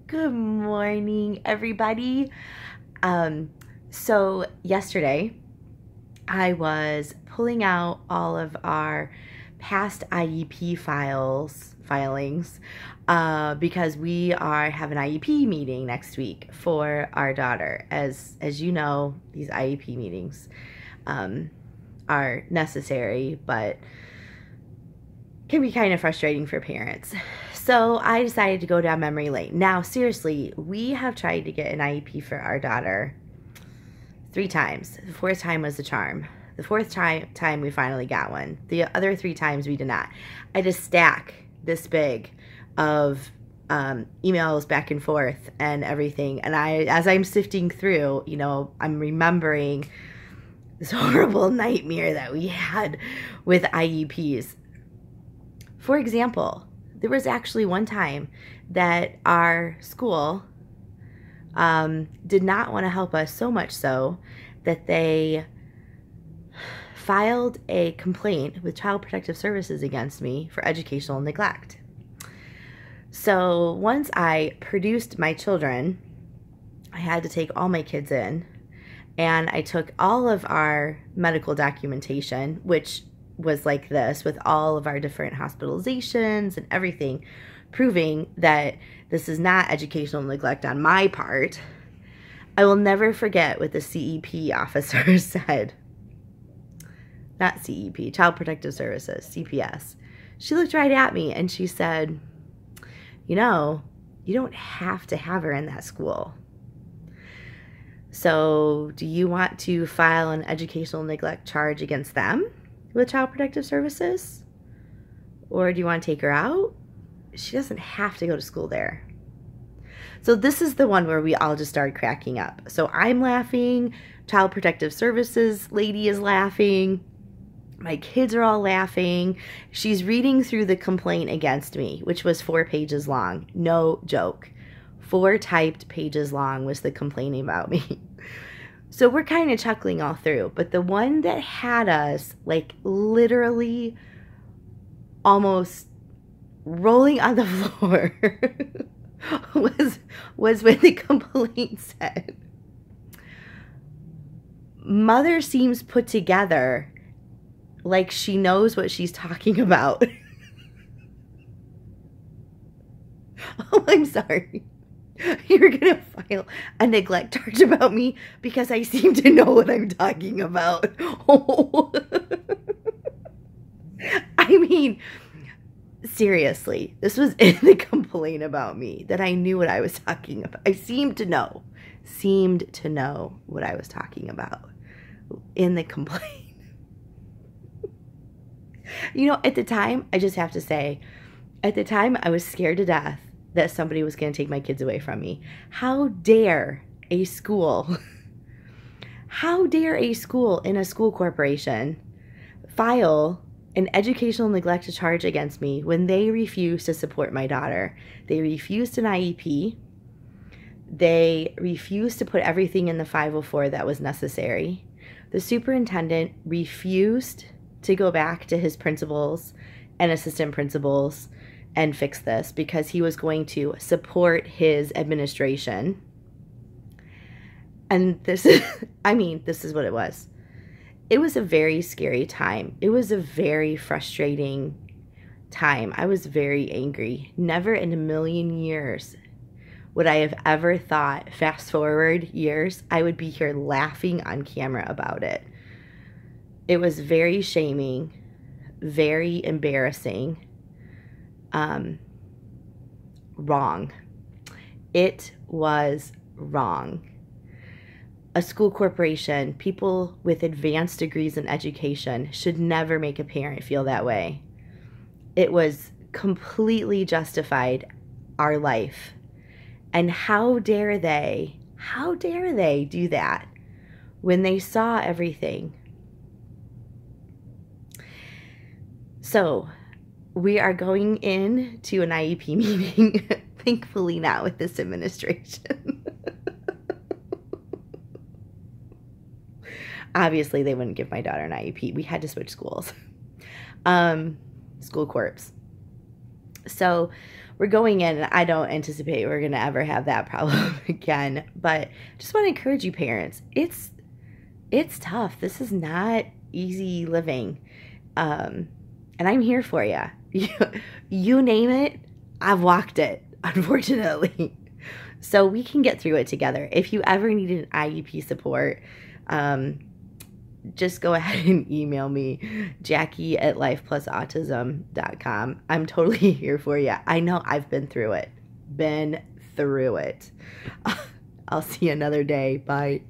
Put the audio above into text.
Good morning, everybody. So yesterday I was pulling out all of our past IEP filings because we are have an IEP meeting next week for our daughter. As you know, these IEP meetings are necessary, but can be kind of frustrating for parents. So I decided to go down memory lane. Now, seriously, we have tried to get an IEP for our daughter 3 times. The 4th time was the charm. The 4th time we finally got one. The other 3 times we did not. I had a stack this big of emails back and forth and everything. And as I'm sifting through, I'm remembering this horrible nightmare that we had with IEPs. For example, there was actually one time that our school did not want to help us, so much so that they filed a complaint with Child Protective Services against me for educational neglect. So once I produced my children, I had to take all my kids in, and I took all of our medical documentation, which was like this, with all of our different hospitalizations and everything, proving that this is not educational neglect on my part. I will never forget what the CEP officer said. Not CEP, Child Protective Services, CPS. She looked right at me and she said, you don't have to have her in that school. So do you want to file an educational neglect charge against them with Child Protective Services? Or do you want to take her out? She doesn't have to go to school there. So this is the one where we all just started cracking up. So I'm laughing, Child Protective Services lady is laughing, my kids are all laughing. She's reading through the complaint against me, which was 4 pages long. No joke. 4 typed pages long was the complaining about me. So we're kind of chuckling all through, but the one that had us like literally almost rolling on the floor was when the complaint said, "Mother seems put together like she knows what she's talking about." Oh, I'm sorry. You're going to file a neglect charge about me because I seem to know what I'm talking about. Oh. I mean, seriously, this was in the complaint about me that I knew what I was talking about. I seemed to know what I was talking about in the complaint. At the time, I just have to say, at the time, I was scared to death that somebody was going to take my kids away from me. How dare a school, in a school corporation file an educational neglect charge against me when they refuse to support my daughter? They refused an IEP. They refused to put everything in the 504 that was necessary. The superintendent refused to go back to his principals and assistant principals and fix this because he was going to support his administration. And this is, this is what it was. It was a very scary time. It was a very frustrating time. I was very angry. Never in a million years would I have ever thought, fast forward years, I would be here laughing on camera about it. It was very shaming, very embarrassing. Wrong. It was wrong. A school corporation, people with advanced degrees in education should never make a parent feel that way. It was completely justified, our life. And how dare they do that when they saw everything? So we are going into an IEP meeting, thankfully not with this administration. Obviously, they wouldn't give my daughter an IEP. We had to switch schools. School corps. So we're going in, and I don't anticipate we're going to ever have that problem again. But just want to encourage you parents. It's tough. This is not easy living. And I'm here for you. You name it, I've walked it, unfortunately. So we can get through it together. If you ever need an IEP support, just go ahead and email me, Jackie@lifeplusautism.com. I'm totally here for you. I know I've been through it. I'll see you another day. Bye.